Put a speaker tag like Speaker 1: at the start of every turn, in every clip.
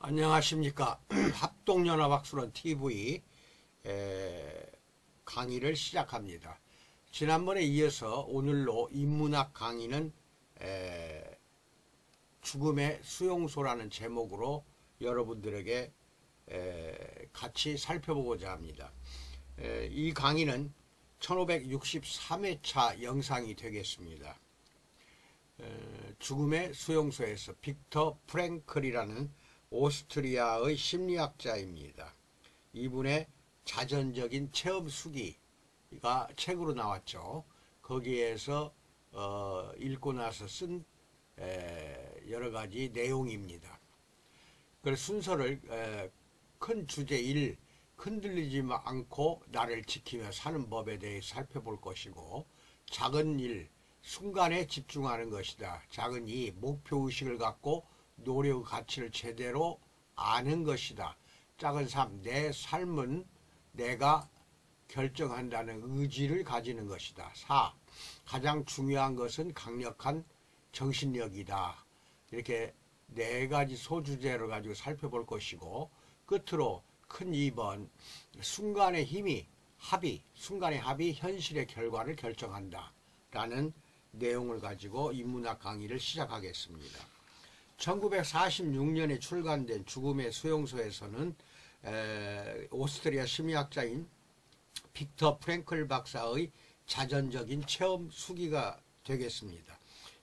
Speaker 1: 안녕하십니까. 합동연합학술원 TV 강의를 시작합니다. 지난번에 이어서 오늘로 인문학 강의는 죽음의 수용소라는 제목으로 여러분들에게 같이 살펴보고자 합니다. 이 강의는 1563회차 영상이 되겠습니다. 죽음의 수용소에서 빅터 프랭클이라는 오스트리아의 심리학자입니다. 이분의 자전적인 체험 수기가 책으로 나왔죠. 거기에서 읽고 나서 쓴 여러가지 내용입니다. 그 순서를 큰 주제 1, 흔들리지 않고 나를 지키며 사는 법에 대해 살펴볼 것이고, 작은 1, 순간에 집중하는 것이다. 작은 2, 목표의식을 갖고 노력의 가치를 제대로 아는 것이다. 작은 3, 내 삶은 내가 결정한다는 의지를 가지는 것이다. 4, 가장 중요한 것은 강력한 정신력이다. 이렇게 네 가지 소주제를 가지고 살펴볼 것이고, 끝으로 큰 2번, 순간의 합이 현실의 결과를 결정한다. 라는 내용을 가지고 인문학 강의를 시작하겠습니다. 1946년에 출간된 죽음의 수용소에서는 오스트리아 심리학자인 빅터 프랭클 박사의 자전적인 체험 수기가 되겠습니다.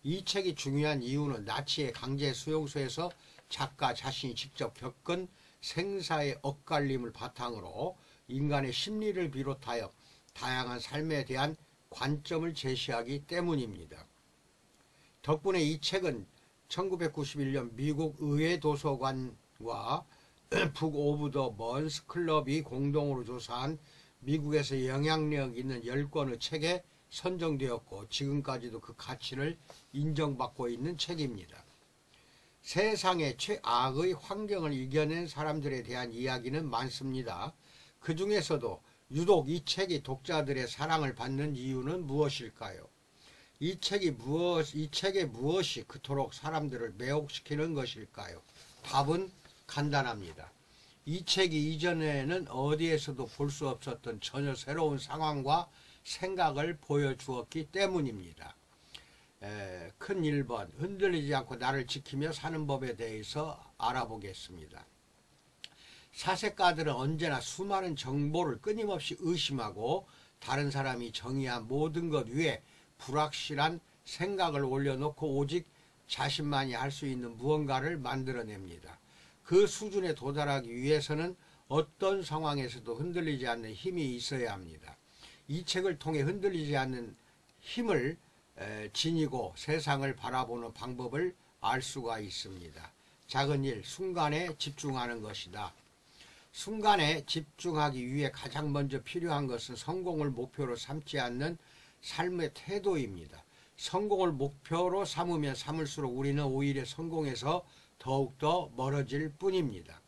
Speaker 1: 이 책이 중요한 이유는 나치의 강제 수용소에서 작가 자신이 직접 겪은 생사의 엇갈림을 바탕으로 인간의 심리를 비롯하여 다양한 삶에 대한 관점을 제시하기 때문입니다. 덕분에 이 책은 1991년 미국 의회도서관과 북 오브 더 먼스 클럽이 공동으로 조사한 미국에서 영향력 있는 10권의 책에 선정되었고, 지금까지도 그 가치를 인정받고 있는 책입니다. 세상의 최악의 환경을 이겨낸 사람들에 대한 이야기는 많습니다. 그 중에서도 유독 이 책이 독자들의 사랑을 받는 이유는 무엇일까요? 이 책의 무엇이 그토록 사람들을 매혹시키는 것일까요? 답은 간단합니다. 이 책이 이전에는 어디에서도 볼 수 없었던 전혀 새로운 상황과 생각을 보여주었기 때문입니다. 큰 1번, 흔들리지 않고 나를 지키며 사는 법에 대해서 알아보겠습니다. 사색가들은 언제나 수많은 정보를 끊임없이 의심하고 다른 사람이 정의한 모든 것 위에 불확실한 생각을 올려놓고 오직 자신만이 할 수 있는 무언가를 만들어냅니다. 그 수준에 도달하기 위해서는 어떤 상황에서도 흔들리지 않는 힘이 있어야 합니다. 이 책을 통해 흔들리지 않는 힘을 지니고 세상을 바라보는 방법을 알 수가 있습니다. 작은 일, 순간에 집중하는 것이다. 순간에 집중하기 위해 가장 먼저 필요한 것은 성공을 목표로 삼지 않는 삶의 태도입니다. 성공을 목표로 삼으면 삼을수록 우리는 오히려 성공에서 더욱더 멀어질 뿐입니다.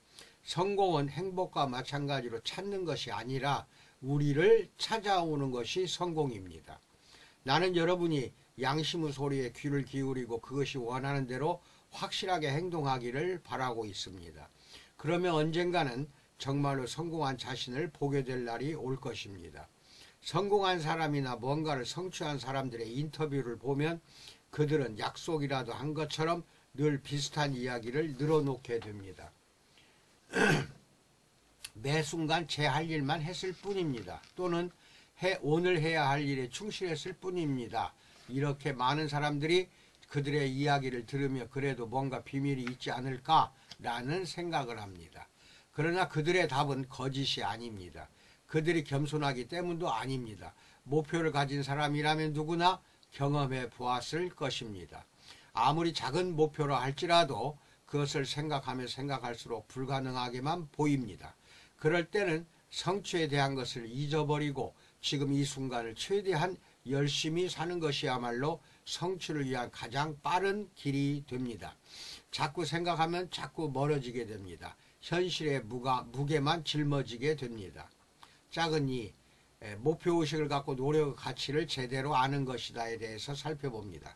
Speaker 1: 성공은 행복과 마찬가지로 찾는 것이 아니라 우리를 찾아오는 것이 성공입니다. 나는 여러분이 양심의 소리에 귀를 기울이고 그것이 원하는 대로 확실하게 행동하기를 바라고 있습니다. 그러면 언젠가는 정말로 성공한 자신을 보게 될 날이 올 것입니다. 성공한 사람이나 뭔가를 성취한 사람들의 인터뷰를 보면 그들은 약속이라도 한 것처럼 늘 비슷한 이야기를 늘어놓게 됩니다. 매 순간 제 할 일만 했을 뿐입니다. 또는 오늘 해야 할 일에 충실했을 뿐입니다. 이렇게 많은 사람들이 그들의 이야기를 들으며 그래도 뭔가 비밀이 있지 않을까라는 생각을 합니다. 그러나 그들의 답은 거짓이 아닙니다. 그들이 겸손하기 때문도 아닙니다. 목표를 가진 사람이라면 누구나 경험해 보았을 것입니다. 아무리 작은 목표로 할지라도 그것을 생각하면 생각할수록 불가능하게만 보입니다. 그럴 때는 성취에 대한 것을 잊어버리고 지금 이 순간을 최대한 열심히 사는 것이야말로 성취를 위한 가장 빠른 길이 됩니다. 자꾸 생각하면 자꾸 멀어지게 됩니다. 현실의 무게만 짊어지게 됩니다. 작은 2, 목표의식을 갖고 노력의 가치를 제대로 아는 것이다에 대해서 살펴봅니다.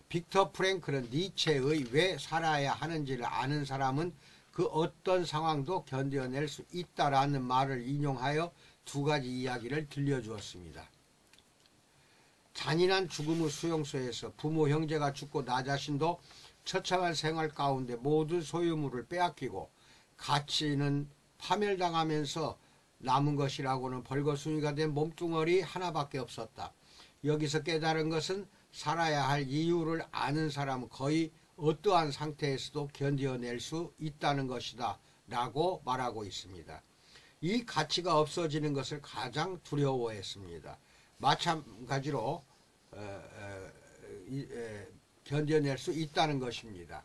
Speaker 1: 빅터 프랭클은 니체의 왜 살아야 하는지를 아는 사람은 그 어떤 상황도 견뎌낼 수 있다라는 말을 인용하여 두 가지 이야기를 들려주었습니다. 잔인한 죽음의 수용소에서 부모 형제가 죽고 나 자신도 처참한 생활 가운데 모든 소유물을 빼앗기고 가치는 파멸당하면서 남은 것이라고는 벌거숭이가 된 몸뚱어리 하나밖에 없었다. 여기서 깨달은 것은 살아야 할 이유를 아는 사람은 거의 어떠한 상태에서도 견뎌낼 수 있다는 것이다 라고 말하고 있습니다. 이 가치가 없어지는 것을 가장 두려워했습니다. 마찬가지로 견뎌낼 수 있다는 것입니다.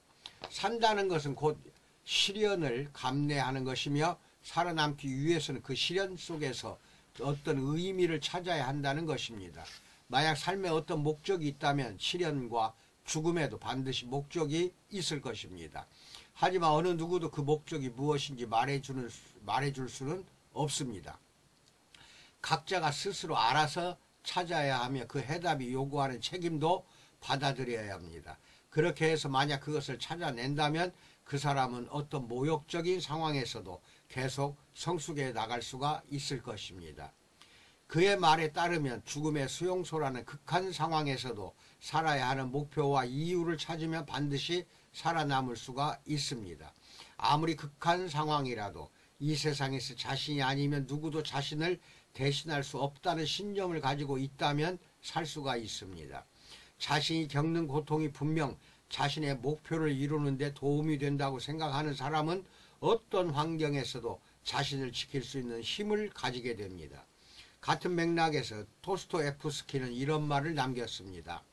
Speaker 1: 산다는 것은 곧 시련을 감내하는 것이며 살아남기 위해서는 그 시련 속에서 어떤 의미를 찾아야 한다는 것입니다. 만약 삶에 어떤 목적이 있다면 시련과 죽음에도 반드시 목적이 있을 것입니다. 하지만 어느 누구도 그 목적이 무엇인지 말해줄 수는 없습니다. 각자가 스스로 알아서 찾아야 하며 그 해답이 요구하는 책임도 받아들여야 합니다. 그렇게 해서 만약 그것을 찾아낸다면 그 사람은 어떤 모욕적인 상황에서도 계속 성숙해 나갈 수가 있을 것입니다. 그의 말에 따르면 죽음의 수용소라는 극한 상황에서도 살아야 하는 목표와 이유를 찾으면 반드시 살아남을 수가 있습니다. 아무리 극한 상황이라도 이 세상에서 자신이 아니면 누구도 자신을 대신할 수 없다는 신념을 가지고 있다면 살 수가 있습니다. 자신이 겪는 고통이 분명 자신의 목표를 이루는 데 도움이 된다고 생각하는 사람은 어떤 환경에서도 자신을 지킬 수 있는 힘을 가지게 됩니다. 같은 맥락에서 도스토옙스키는 이런 말을 남겼습니다.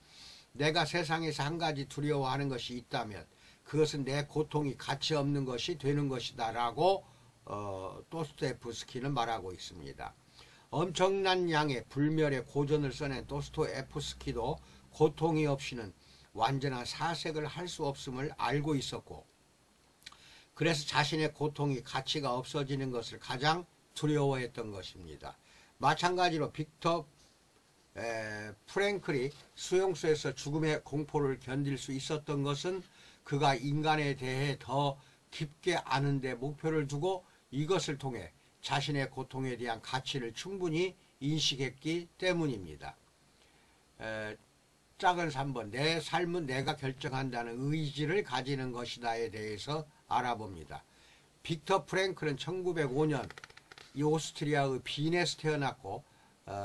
Speaker 1: 내가 세상에서 한 가지 두려워하는 것이 있다면 그것은 내 고통이 가치 없는 것이 되는 것이다 라고 도스토옙스키는 말하고 있습니다. 엄청난 양의 불멸의 고전을 써낸 도스토옙스키도 고통이 없이는 완전한 사색을 할 수 없음을 알고 있었고, 그래서 자신의 고통이 가치가 없어지는 것을 가장 두려워했던 것입니다. 마찬가지로 빅터 프랭클이 수용소에서 죽음의 공포를 견딜 수 있었던 것은 그가 인간에 대해 더 깊게 아는 데 목표를 두고 이것을 통해 자신의 고통에 대한 가치를 충분히 인식했기 때문입니다. 작은 3번, 내 삶은 내가 결정한다는 의지를 가지는 것이다에 대해서 알아봅니다. 빅터 프랭클은 1905년 이 오스트리아의 빈에서 태어났고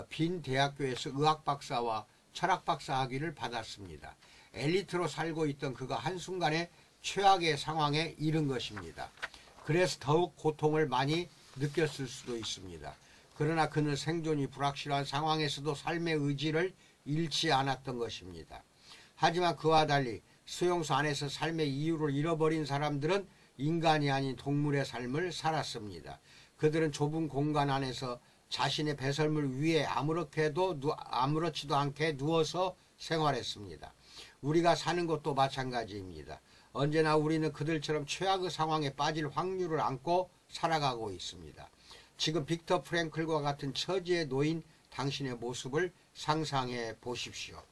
Speaker 1: 빈 대학교에서 의학 박사와 철학 박사 학위를 받았습니다. 엘리트로 살고 있던 그가 한순간에 최악의 상황에 이른 것입니다. 그래서 더욱 고통을 많이 느꼈을 수도 있습니다. 그러나 그는 생존이 불확실한 상황에서도 삶의 의지를 잃지 않았던 것입니다. 하지만 그와 달리 수용소 안에서 삶의 이유를 잃어버린 사람들은 인간이 아닌 동물의 삶을 살았습니다. 그들은 좁은 공간 안에서 자신의 배설물 위에 아무렇지도 않게 누워서 생활했습니다. 우리가 사는 것도 마찬가지입니다. 언제나 우리는 그들처럼 최악의 상황에 빠질 확률을 안고 살아가고 있습니다. 지금 빅터 프랭클과 같은 처지에 놓인 당신의 모습을 상상해 보십시오.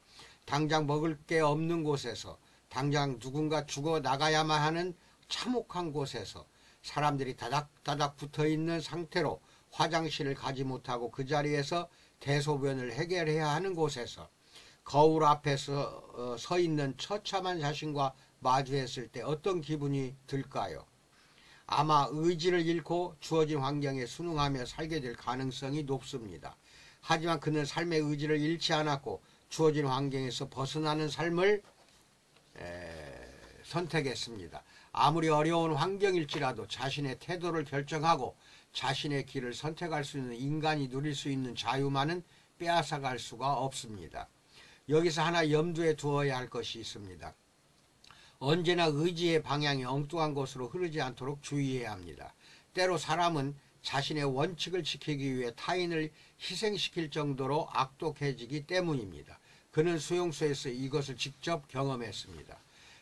Speaker 1: 당장 먹을 게 없는 곳에서, 당장 누군가 죽어 나가야만 하는 참혹한 곳에서, 사람들이 다닥다닥 붙어있는 상태로 화장실을 가지 못하고 그 자리에서 대소변을 해결해야 하는 곳에서, 거울 앞에서 서 있는 처참한 자신과 마주했을 때 어떤 기분이 들까요? 아마 의지를 잃고 주어진 환경에 순응하며 살게 될 가능성이 높습니다. 하지만 그는 삶의 의지를 잃지 않았고 주어진 환경에서 벗어나는 삶을 선택했습니다. 아무리 어려운 환경일지라도 자신의 태도를 결정하고 자신의 길을 선택할 수 있는 인간이 누릴 수 있는 자유만은 빼앗아갈 수가 없습니다. 여기서 하나 염두에 두어야 할 것이 있습니다. 언제나 의지의 방향이 엉뚱한 곳으로 흐르지 않도록 주의해야 합니다. 때로 사람은 자신의 원칙을 지키기 위해 타인을 희생시킬 정도로 악독해지기 때문입니다. 그는 수용소에서 이것을 직접 경험했습니다.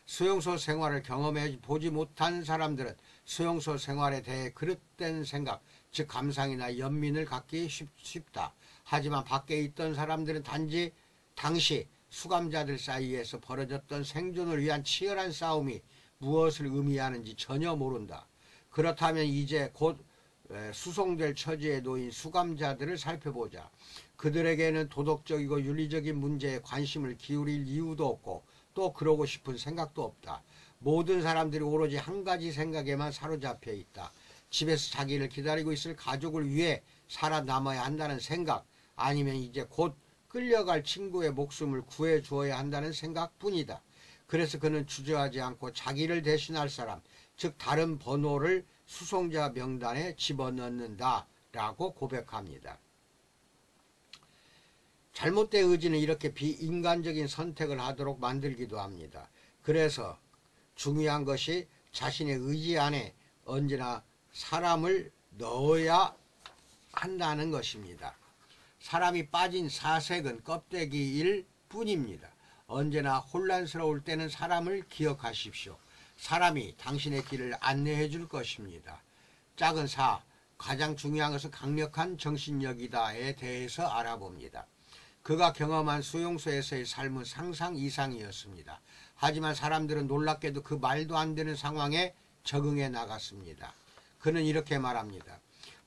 Speaker 1: 수용소 생활을 경험해 보지 못한 사람들은 수용소 생활에 대해 그릇된 생각, 즉 감상이나 연민을 갖기 쉽다. 하지만 밖에 있던 사람들은 당시 수감자들 사이에서 벌어졌던 생존을 위한 치열한 싸움이 무엇을 의미하는지 전혀 모른다. 그렇다면 이제 곧 수송될 처지에 놓인 수감자들을 살펴보자. 그들에게는 도덕적이고 윤리적인 문제에 관심을 기울일 이유도 없고 또 그러고 싶은 생각도 없다. 모든 사람들이 오로지 한 가지 생각에만 사로잡혀 있다. 집에서 자기를 기다리고 있을 가족을 위해 살아남아야 한다는 생각, 아니면 이제 곧 끌려갈 친구의 목숨을 구해 주어야 한다는 생각뿐이다. 그래서 그는 주저하지 않고 자기를 대신할 사람, 즉 다른 번호를 수송자 명단에 집어넣는다 라고 고백합니다. 잘못된 의지는 이렇게 비인간적인 선택을 하도록 만들기도 합니다. 그래서 중요한 것이 자신의 의지 안에 언제나 사람을 넣어야 한다는 것입니다. 사람이 빠진 사색은 껍데기일 뿐입니다. 언제나 혼란스러울 때는 사람을 기억하십시오. 사람이 당신의 길을 안내해 줄 것입니다. 작은 4. 가장 중요한 것은 강력한 정신력이다에 대해서 알아봅니다. 그가 경험한 수용소에서의 삶은 상상 이상이었습니다. 하지만 사람들은 놀랍게도 그 말도 안 되는 상황에 적응해 나갔습니다. 그는 이렇게 말합니다.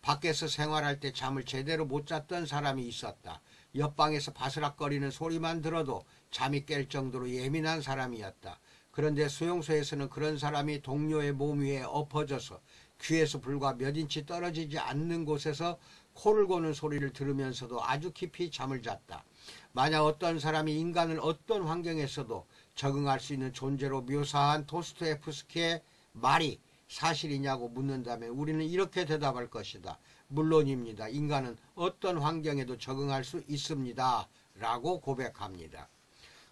Speaker 1: 밖에서 생활할 때 잠을 제대로 못 잤던 사람이 있었다. 옆방에서 바스락거리는 소리만 들어도 잠이 깰 정도로 예민한 사람이었다. 그런데 수용소에서는 그런 사람이 동료의 몸 위에 엎어져서 귀에서 불과 몇 인치 떨어지지 않는 곳에서 코를 고는 소리를 들으면서도 아주 깊이 잠을 잤다. 만약 어떤 사람이 인간을 어떤 환경에서도 적응할 수 있는 존재로 묘사한 도스토옙스키의 말이 사실이냐고 묻는다면 우리는 이렇게 대답할 것이다. 물론입니다. 인간은 어떤 환경에도 적응할 수 있습니다. 라고 고백합니다.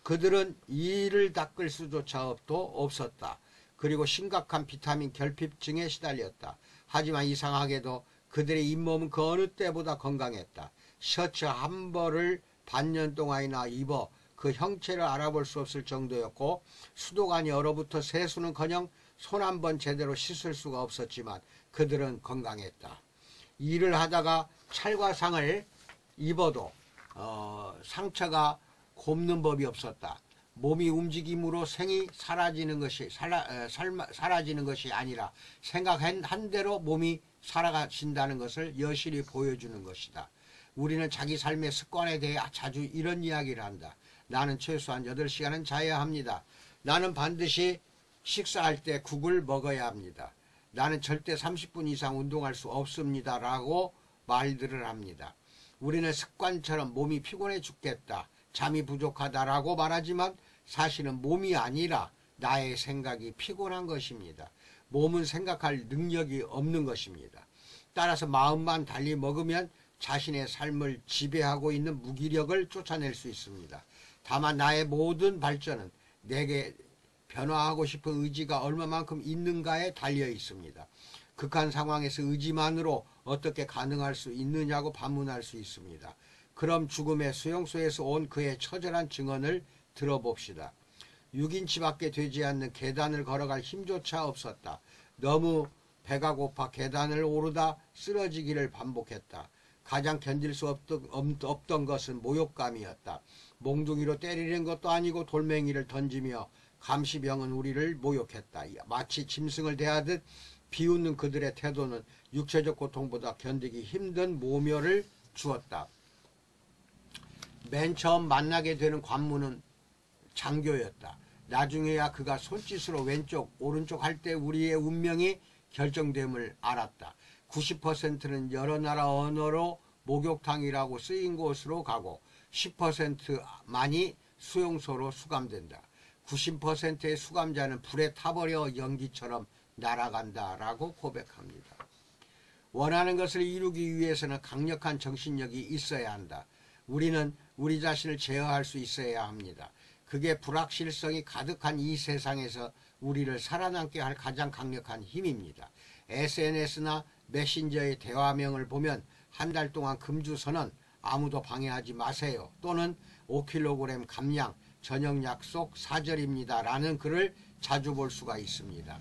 Speaker 1: 그들은 이를 닦을 수조차 없었다. 그리고 심각한 비타민 결핍증에 시달렸다. 하지만 이상하게도 그들의 잇몸은 그 어느 때보다 건강했다. 셔츠 한 벌을 반년 동안이나 입어 그 형체를 알아볼 수 없을 정도였고 수도관이 얼어붙어 세수는커녕 손 한 번 제대로 씻을 수가 없었지만 그들은 건강했다. 일을 하다가 찰과상을 입어도 상처가 곱는 법이 없었다. 몸이 움직임으로 생이 사라지는 것이 아니라 생각한 대로 몸이 살아가신다는 것을 여실히 보여주는 것이다. 우리는 자기 삶의 습관에 대해 자주 이런 이야기를 한다. 나는 최소한 8시간은 자야 합니다. 나는 반드시 식사할 때 국을 먹어야 합니다. 나는 절대 30분 이상 운동할 수 없습니다. 라고 말들을 합니다. 우리는 습관처럼 몸이 피곤해 죽겠다, 잠이 부족하다라고 말하지만 사실은 몸이 아니라 나의 생각이 피곤한 것입니다. 몸은 생각할 능력이 없는 것입니다. 따라서 마음만 달리 먹으면 자신의 삶을 지배하고 있는 무기력을 쫓아낼 수 있습니다. 다만 나의 모든 발전은 내게 변화하고 싶은 의지가 얼마만큼 있는가에 달려 있습니다. 극한 상황에서 의지만으로 어떻게 가능할 수 있느냐고 반문할 수 있습니다. 그럼 죽음의 수용소에서 온 그의 처절한 증언을 들어봅시다. 6인치밖에 되지 않는 계단을 걸어갈 힘조차 없었다. 너무 배가 고파 계단을 오르다 쓰러지기를 반복했다. 가장 견딜 수 없던 것은 모욕감이었다. 몽둥이로 때리는 것도 아니고 돌멩이를 던지며 감시병은 우리를 모욕했다. 마치 짐승을 대하듯 비웃는 그들의 태도는 육체적 고통보다 견디기 힘든 모멸을 주었다. 맨 처음 만나게 되는 관문은 장교였다. 나중에야 그가 손짓으로 왼쪽 오른쪽 할 때 우리의 운명이 결정됨을 알았다. 90%는 여러 나라 언어로 목욕탕이라고 쓰인 곳으로 가고 10%만이 수용소로 수감된다. 90%의 수감자는 불에 타버려 연기처럼 날아간다 라고 고백합니다. 원하는 것을 이루기 위해서는 강력한 정신력이 있어야 한다. 우리는 우리 자신을 제어할 수 있어야 합니다. 그게 불확실성이 가득한 이 세상에서 우리를 살아남게 할 가장 강력한 힘입니다. SNS나 메신저의 대화명을 보면 한 달 동안 금주 선언, 아무도 방해하지 마세요, 또는 5kg 감량, 저녁 약속 4절입니다 라는 글을 자주 볼 수가 있습니다.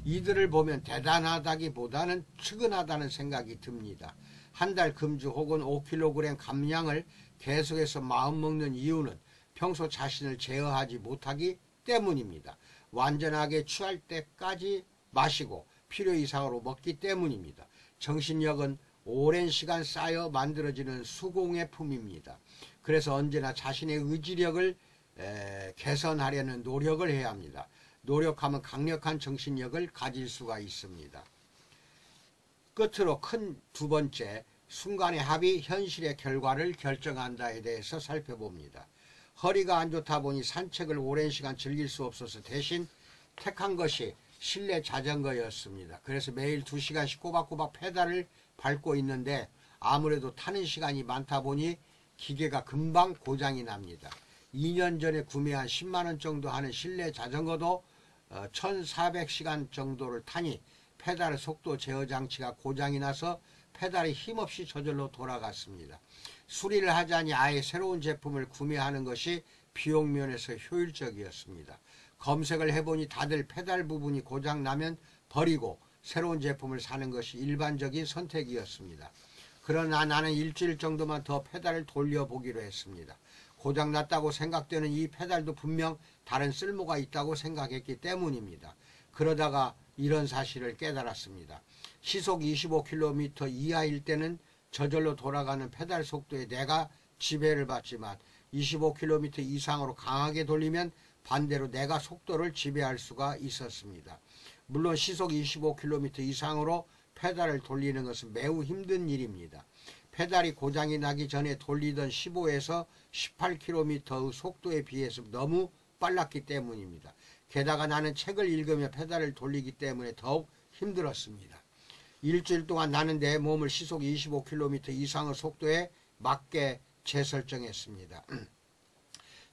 Speaker 1: 이들을 보면 대단하다기보다는 측은하다는 생각이 듭니다. 한 달 금주 혹은 5kg 감량을 계속해서 마음먹는 이유는 평소 자신을 제어하지 못하기 때문입니다. 완전하게 취할 때까지 마시고 필요 이상으로 먹기 때문입니다. 정신력은 오랜 시간 쌓여 만들어지는 수공예 품입니다. 그래서 언제나 자신의 의지력을 개선하려는 노력을 해야 합니다. 노력하면 강력한 정신력을 가질 수가 있습니다. 끝으로 큰 두 번째, 순간의 합이 현실의 결과를 결정한다에 대해서 살펴봅니다. 허리가 안 좋다 보니 산책을 오랜 시간 즐길 수 없어서 대신 택한 것이 실내 자전거였습니다. 그래서 매일 2시간씩 꼬박꼬박 페달을 밟고 있는데 아무래도 타는 시간이 많다 보니 기계가 금방 고장이 납니다. 2년 전에 구매한 10만원 정도 하는 실내 자전거도 1400시간 정도를 타니 페달 속도 제어 장치가 고장이 나서 페달이 힘없이 저절로 돌아갔습니다. 수리를 하자니 아예 새로운 제품을 구매하는 것이 비용 면에서 효율적이었습니다. 검색을 해보니 다들 페달 부분이 고장 나면 버리고 새로운 제품을 사는 것이 일반적인 선택이었습니다. 그러나 나는 일주일 정도만 더 페달을 돌려보기로 했습니다. 고장났다고 생각되는 이 페달도 분명 다른 쓸모가 있다고 생각했기 때문입니다. 그러다가 이런 사실을 깨달았습니다. 시속 25km 이하일 때는 저절로 돌아가는 페달 속도에 내가 지배를 받지만 25km 이상으로 강하게 돌리면 반대로 내가 속도를 지배할 수가 있었습니다. 물론 시속 25km 이상으로 페달을 돌리는 것은 매우 힘든 일입니다. 페달이 고장이 나기 전에 돌리던 15에서 18km의 속도에 비해서 너무 빨랐기 때문입니다. 게다가 나는 책을 읽으며 페달을 돌리기 때문에 더욱 힘들었습니다. 일주일 동안 나는 내 몸을 시속 25km 이상의 속도에 맞게 재설정했습니다.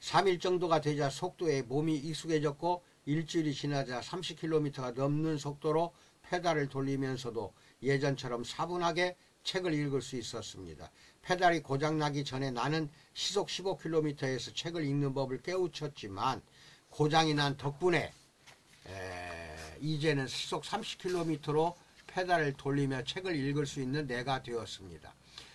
Speaker 1: 3일 정도가 되자 속도에 몸이 익숙해졌고 일주일이 지나자 30km가 넘는 속도로 페달을 돌리면서도 예전처럼 차분하게 책을 읽을 수 있었습니다. 페달이 고장나기 전에 나는 시속 15km에서 책을 읽는 법을 깨우쳤지만 고장이 난 덕분에 이제는 시속 30km로 페달을 돌리며 책을 읽을 수 있는 내가 되었습니다.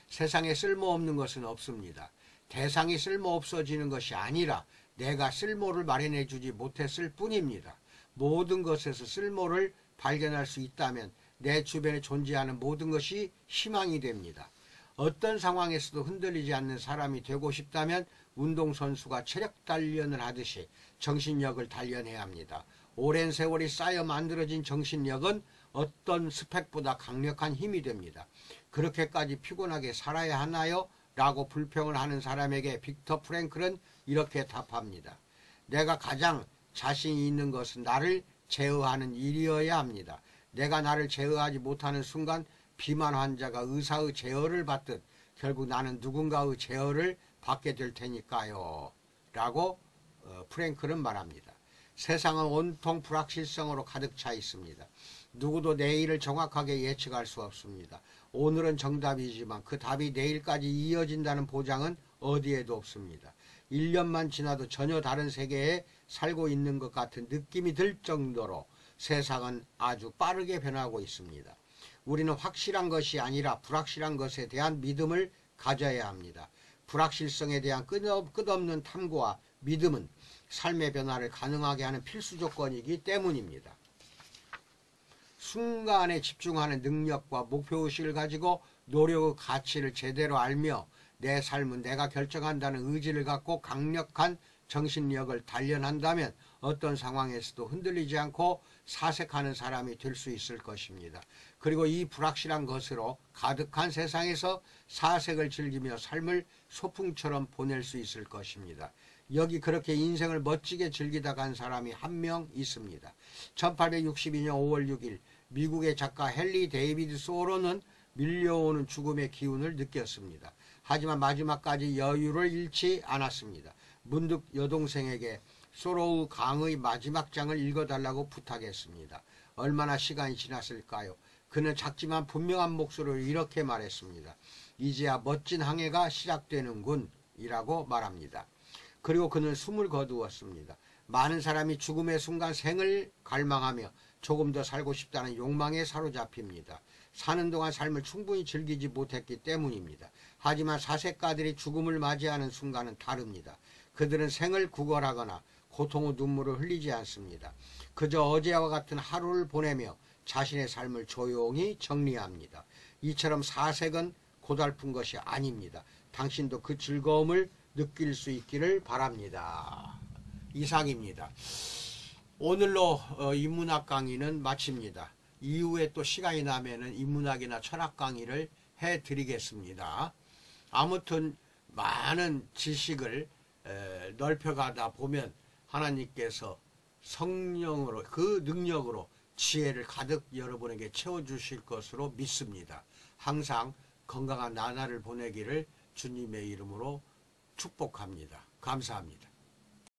Speaker 1: 세상에 쓸모없는 것은 없습니다. 대상이 쓸모없어지는 것이 아니라 내가 쓸모를 마련해 주지 못했을 뿐입니다. 모든 것에서 쓸모를 발견할 수 있다면 내 주변에 존재하는 모든 것이 희망이 됩니다. 어떤 상황에서도 흔들리지 않는 사람이 되고 싶다면 운동선수가 체력 단련을 하듯이 정신력을 단련해야 합니다. 오랜 세월이 쌓여 만들어진 정신력은 어떤 스펙보다 강력한 힘이 됩니다. 그렇게까지 피곤하게 살아야 하나요? 라고 불평을 하는 사람에게 빅터 프랭클은 이렇게 답합니다. 내가 가장 자신이 있는 것은 나를 제어하는 일이어야 합니다. 내가 나를 제어하지 못하는 순간 비만 환자가 의사의 제어를 받듯 결국 나는 누군가의 제어를 받게 될 테니까요. 라고 프랭클은 말합니다. 세상은 온통 불확실성으로 가득 차 있습니다. 누구도 내일을 정확하게 예측할 수 없습니다. 오늘은 정답이지만 그 답이 내일까지 이어진다는 보장은 어디에도 없습니다. 1년만 지나도 전혀 다른 세계에 살고 있는 것 같은 느낌이 들 정도로 세상은 아주 빠르게 변하고 있습니다. 우리는 확실한 것이 아니라 불확실한 것에 대한 믿음을 가져야 합니다. 불확실성에 대한 끝없는 탐구와 믿음은 삶의 변화를 가능하게 하는 필수 조건이기 때문입니다. 순간에 집중하는 능력과 목표의식을 가지고 노력의 가치를 제대로 알며 내 삶은 내가 결정한다는 의지를 갖고 강력한 정신력을 단련한다면 어떤 상황에서도 흔들리지 않고 사색하는 사람이 될 수 있을 것입니다. 그리고 이 불확실한 것으로 가득한 세상에서 사색을 즐기며 삶을 소풍처럼 보낼 수 있을 것입니다. 여기 그렇게 인생을 멋지게 즐기다 간 사람이 한 명 있습니다. 1862년 5월 6일 미국의 작가 헨리 데이비드 소로는 밀려오는 죽음의 기운을 느꼈습니다. 하지만 마지막까지 여유를 잃지 않았습니다. 문득 여동생에게 소로의 강의 마지막 장을 읽어달라고 부탁했습니다. 얼마나 시간이 지났을까요? 그는 작지만 분명한 목소리로 이렇게 말했습니다. 이제야 멋진 항해가 시작되는군 이라고 말합니다. 그리고 그는 숨을 거두었습니다. 많은 사람이 죽음의 순간 생을 갈망하며 조금 더 살고 싶다는 욕망에 사로잡힙니다. 사는 동안 삶을 충분히 즐기지 못했기 때문입니다. 하지만 사색가들이 죽음을 맞이하는 순간은 다릅니다. 그들은 생을 구걸하거나 고통의 눈물을 흘리지 않습니다. 그저 어제와 같은 하루를 보내며 자신의 삶을 조용히 정리합니다. 이처럼 사색은 고달픈 것이 아닙니다. 당신도 그 즐거움을 느낄 수 있기를 바랍니다. 이상입니다. 오늘로 인문학 강의는 마칩니다. 이후에 또 시간이 나면은 인문학이나 철학 강의를 해드리겠습니다. 아무튼 많은 지식을 넓혀가다 보면 하나님께서 성령으로 그 능력으로 지혜를 가득 여러분에게 채워주실 것으로 믿습니다. 항상 건강한 나날을 보내기를 주님의 이름으로 축복합니다. 감사합니다.